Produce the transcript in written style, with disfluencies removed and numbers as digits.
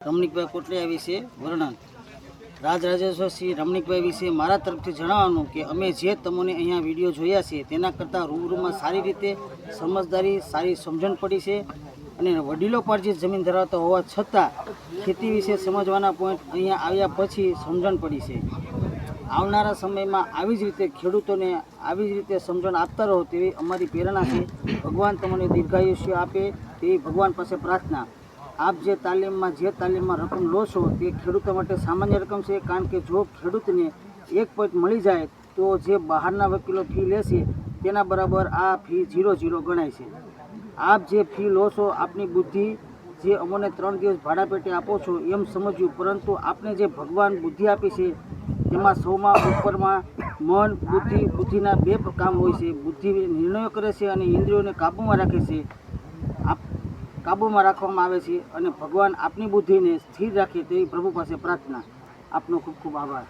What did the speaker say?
રમણીકભાઈ કોટલિયા વિશે વર્ણન. રાજરાજેશ્વર શ્રી રમણીકભાઈ વિશે મારા તરફથી જણાવવાનું કે અમે જે તમને અહીંયા વિડીયો જોયા છે તેના કરતાં રૂબરૂમાં સારી રીતે સમજદારી, સારી સમજણ પડી છે અને વડીલો પાર્જિત જમીન ધરાવતા હોવા છતાં ખેતી વિશે સમજવાના પોઈન્ટ અહીંયા આવ્યા પછી સમજણ પડી છે. આવનારા સમયમાં આવી જ રીતે ખેડૂતોને આવી જ રીતે સમજણ આપતા રહો તેવી અમારી પ્રેરણા છે. ભગવાન તમને દીર્ઘાયુષ્ય આપે તેવી ભગવાન પાસે પ્રાર્થના. આપ જે તાલીમમાં રકમ લો છો તે ખેડૂતો માટે સામાન્ય રકમ છે, કારણ કે જો ખેડૂતને એક પોઈન્ટ મળી જાય તો જે બહારના વકીલો ફી લેશે તેના બરાબર આ ફી 0 ગણાય છે. આપ જે ફી લો છો આપની બુદ્ધિ જે અમોને 3 દિવસ ભાડા પેટે આપો છો એમ સમજ્યું, પરંતુ આપને જે ભગવાન બુદ્ધિ આપી છે તેમાં સૌમાં ઉપરમાં મન, બુદ્ધિના 2 કામ હોય છે. બુદ્ધિ નિર્ણયો કરે છે અને ઇન્દ્રિયોને કાબૂમાં રાખે છે. કાબૂમાં રાખવામાં આવે છે અને ભગવાન આપની બુદ્ધિને સ્થિર રાખે તેવી પ્રભુ પાસે પ્રાર્થના. આપનો ખૂબ ખૂબ આભાર.